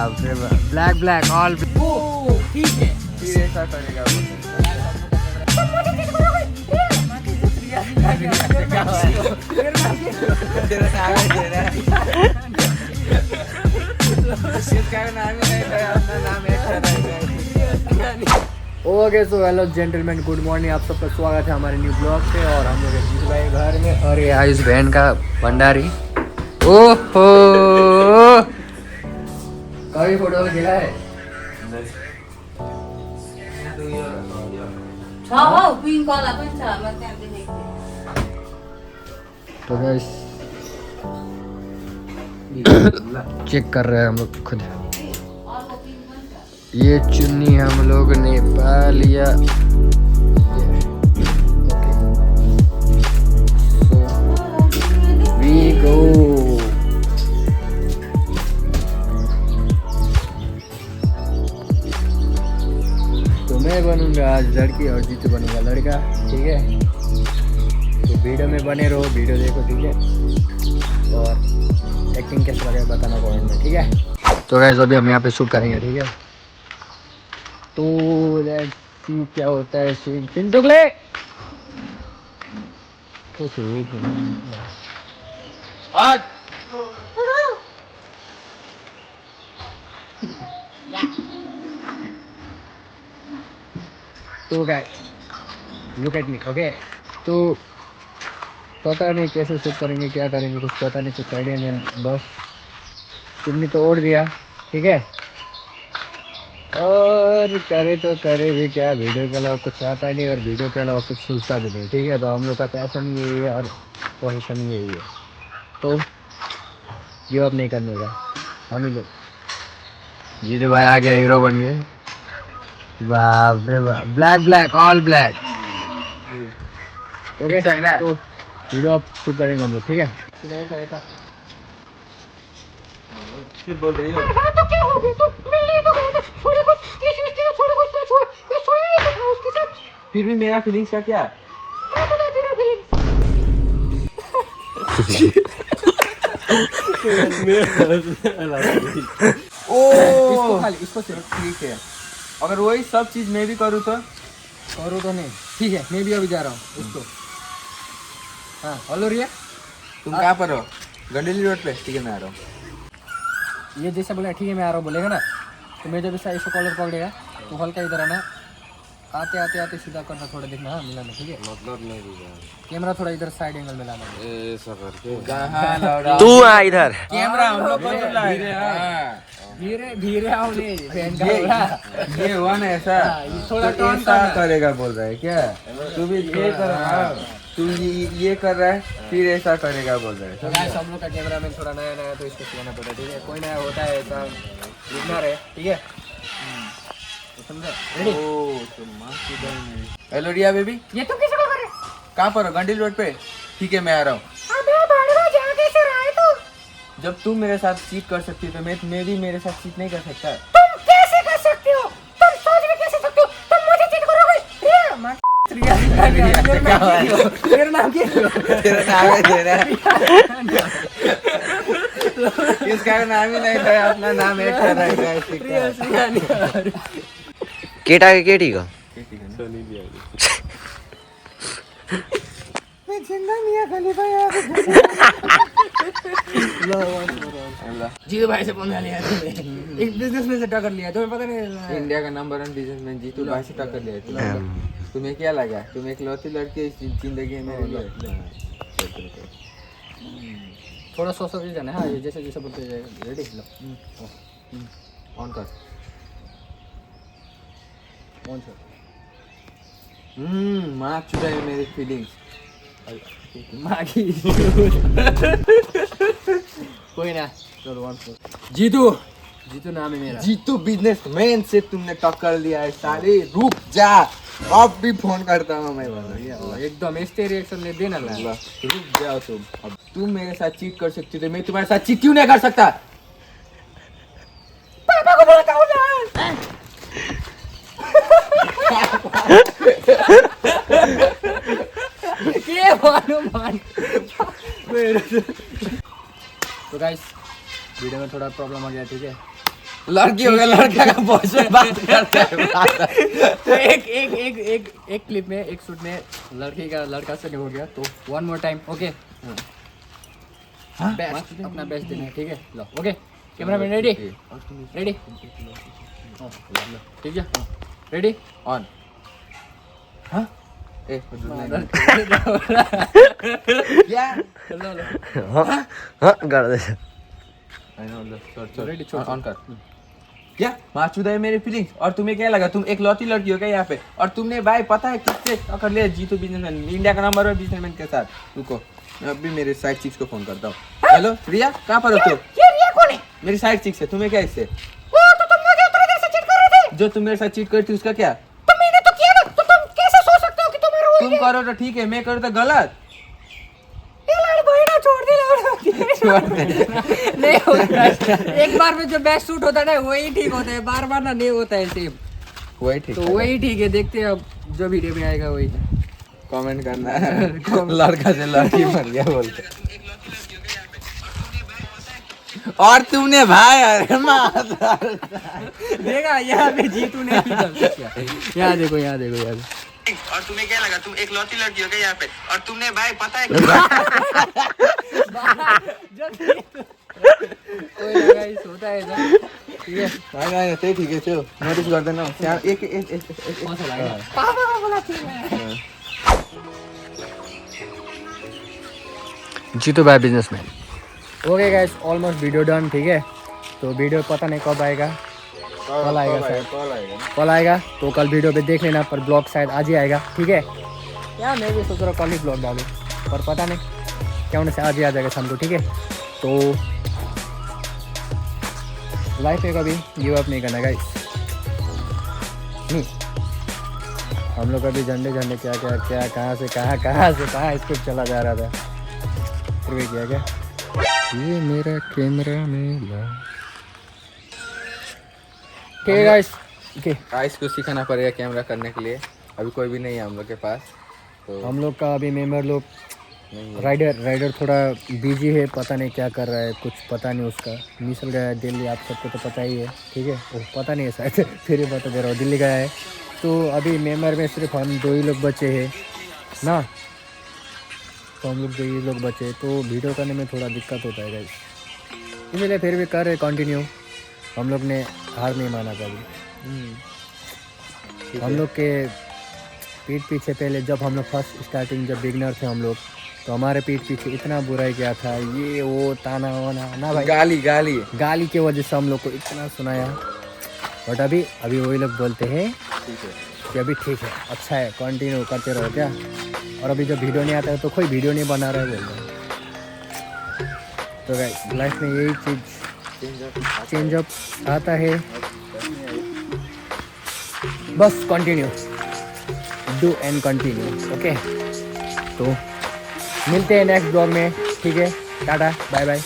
बाप रे बाप, ब्लैक ब्लैक ऑल ठीक है फिर ऐसा करेगा okay so hello gentleman, good morning, आप सबका स्वागत है हमारे न्यू ब्लॉग पे। और हम लोग जीत भाई घर में, और ये आयुष बहन का भंडारी। ओहो, कभी फोटो खेला है? तो गाइस चेक कर रहे हैं हम लोग खुद। ये चुन्नी हम लोग ने पा लिया। We go. तो मैं बनूंगा आज लड़की और जीतू बनूंगा लड़का, ठीक है? तो वीडियो में बने रहो, वीडियो देखो, ठीक है? और एक्टिंग कैसे लगे बताना कमेंट में, ठीक है? तो गाइस अभी हम यहाँ पे शूट करेंगे, ठीक है? तो लेट्स सी क्या होता है। सीन पिंटुगले तो आज तो guys look at me, okay? तो पता नहीं कैसे शूट करेंगे, क्या करेंगे, कुछ पता नहीं, कुछ आइडिया नहीं। बस तुमने तो ओढ़ दिया, ठीक है? और करे तो करे भी क्या, वीडियो के अलावा कुछ आता नहीं और वीडियो के अलावा कुछ सोचता भी नहीं, ठीक है? तो हम लोग का पैशन यही है और पोजिशन यही है, तो गिव अप नहीं करने का। हम ही लोग जीतू भाई आ गया, हीरो बन गए। बाप रे बाप, black black all black. Okay तो वीडियो आप शूट करेंगे हम लोग, ठीक है? बोल रही हो फिर भी मेरा फीलिंग्स का क्या? इसको सिर्फ ठीक है। अगर वही सब चीज मैं भी करूँ तो नहीं, ठीक है? मैं भी अभी जा रहा हूँ उसको। हाँ हेलो रिया, तुम कहाँ पर हो? गंडेली रोड पे। ठीक है मैं आ रहा हूँ। ये जैसा बोला ठीक है मैं आ रहा हूँ बोलेगा ना, तो मैं जब इसका कॉलर पकड़ेगा तो हल्का इधर आना, आते आते आते सीधा करना, थोड़ा देखना, हाँ मिलाना, ठीक है? मतलब नहीं कैमरा थोड़ा इधर साइड एंगल में लाना, ऐसा करके। तू आ इधर। कैमरा हम लोग धीरे धीरे आओ नहीं ये हुआ ना ऐसा, थोड़ा तो ऐसा करेगा बोल रहा है क्या? तू भी ये कर रहा है, तू ये कर रहा है, फिर ऐसा करेगा बोल रहा है। तो गाइस हम लोग का कैमरा मैन थोड़ा नया नया, तो इसको सिखाना पड़ता है, ठीक है? कोई नया होता है ऐसा रुकना रहे, ठीक है? हेलो रिया बेबी, ये तुम किसको कर रहे? कहाँ पर हो? गंडेली रोड पे। ठीक है मैं आ रहा हूँ। जब तुम मेरे साथ चीट कर सकती हो तो मैं भी मेरे साथ चीट नहीं कर सकता। तुम कैसे कर सकती हो? तुम सोच भी कैसे सकती हो? तुम मुझे चीट करोगे? रिया तेरा नाम क्या है? तेरा नाम है तेरा। इसका नाम ही नहीं था, अपना नाम एक कर रहा है। केटा के केटी का जीतू भाई से पंगा लिया तुमने, एक बिजनेसमैन से टक्कर लिया, तुम्हें पता नहीं? इंडिया का नंबर 1 बिजनेसमैन जीतू भाई से टक्कर लिया। तुम्हें क्या लगा? तुम एक लौती लड़की इस जिंदगी में। थोड़ा सौ जाना है, हाँ ये जैसे जैसे बोलते जाएगा। रेडी लो, ऑन कर, ऑन कर। माँ चुरा है मेरी फीलिंग्स। कोई ना, चलो वन जीतू नाम है मेरा। जीतू बिजनेसमैन से तुमने टक्कर लिया है साले, रुक जा, अब भी फोन करता हूँ मैं। एकदम ऐसे रिएक्शन ने देना ला। रुक जाओ तुम। अब तुम मेरे साथ चीट कर सकती हो तो मैं तुम्हारे साथ चीट क्यों नहीं कर सकता? पापा को बोला कहो ना। क्या मान तो गाइस वीडियो में थोड़ा प्रॉब्लम आ गया, ठीक है? लड़की हो गया, लड़का का बॉस में बात करता है। तो एक क्लिप में, एक शूट में लड़की का लड़का से नहीं हो गया, तो one more time, okay? Best, अपना बेस्ट देना है, ठीक है? लो, ओके? Cameraman ready? रेडी? ठीक है, रेडी? ऑन। हाँ ए क्या हाँ कर दे। रेडी, छोड़ ऑन कर। क्या माचुदा है मेरी फीलिंग्स? और तुम्हें क्या लगा तुम एक लौती लड़की हो क्या यहाँ पे? और तुमने भाई पता है किससे कर लिया? जीतू बिजनेसमैन, इंडिया का नंबर 1 बिजनेसमैन के साथ। रुको मैं अभी मेरे साइड चिक्स को फोन करता हूँ। हेलो रिया, कहाँ पर हो तुम? ये रिया कौन है? मेरी साइड चिक्स है, तुम्हें क्या इससे? वो तो तुम मुझे उतरे देर से चीट कर रहे थे। जो तुम मेरे साथ चीट करती थी उसका क्या? तो मैंने तो किया ना, तो तुम कैसे सोच सकते हो कि तुम्हें रोई तुम करो तो ठीक है, मैं करूँ तो गलत। ये लड़ भाई ना छोड़ दे नहीं होता है। एक बार में जो बेस्ट शूट होता है ना वही ठीक होता है, बार बार ना नहीं होता है सेम। वही ठीक तो है। वही ठीक है, देखते हैं अब जो वीडियो में आएगा वही। कमेंट करना है लड़का से लड़की बन गया बोलते। और तुमने भाई अरे देखा यहाँ पे जीतू ने भी गलती किया। यहाँ देखो, यहाँ देखो, यहाँ देखो। और तुम्हें क्या लगा तुम एक लौती लड़की हो गई यहाँ पे? और तुमने भाई पता है कोई लगा इस होता है ऐसा, ठीक है? नहीं सही ठीक है, चलो नोटिस कर देना। एक कौन सा लगा? पापा का बोला ठीक है। जीतू भाई businessman. Okay guys, almost video done, ठीक है? तो वीडियो पता नहीं कब आएगा, कल आएगा शायद, कल आएगा। तो कल वीडियो पे देख लेना, पर ब्लॉग शायद आज ही आएगा, ठीक है? यार मैं भी सोच रहा हूँ कल ही ब्लॉग डालूँ, पर पता नहीं क्या होने से आज ही आ जाएगा शाम को, ठीक है? तो लाइफ में कभी गिव अप नहीं करना गाइस। हम लोग अभी झंडे क्या क्या क्या कहाँ से कहाँ स्क्रिप्ट चला जा रहा था, फिर भी किया क्या? ये मेरा कैमरा में ठीक है गाइस, ओके? गाइस को सिखाना पड़ेगा कैमरा करने के लिए, अभी कोई भी नहीं है हम लोग के पास। तो हम लोग का अभी मेंबर लोग नहीं है। राइडर थोड़ा बिजी है, पता नहीं क्या कर रहा है, कुछ पता नहीं उसका। निकल गया है दिल्ली, आप सबको तो पता ही है, ठीक है? ओह पता नहीं है शायद फिर ही बता दे रहा हूँ, दिल्ली गया है। तो अभी मेंबर में सिर्फ हम 2 ही लोग बचे हैं ना, तो हम लोग 2 ही लोग बचे, तो वीडियो करने में थोड़ा दिक्कत होता है गाइस, इसलिए फिर भी कर रहे कंटिन्यू। हम लोग ने हार नहीं माना कभी। हम लोग के पीठ पीछे पहले जब हम लोग फर्स्ट स्टार्टिंग जब बिगनर थे हम लोग, तो हमारे पीठ पीछे इतना बुराई किया था, ये वो ताना वाना ना भाई, गाली की वजह से हम लोग को इतना सुनाया। बट अभी वही लोग बोलते हैं कि अभी ठीक है, अच्छा है, कंटिन्यू करते रहो क्या। और अभी जब वीडियो नहीं आता है तो कोई वीडियो नहीं बना रहा है बोलते हैं। तो गाइस लाइफ में यही चीज़ चेंज अप आता है, बस continue do and continue, okay? तो मिलते हैं नेक्स्ट ब्लॉग में, ठीक है? Tata bye bye.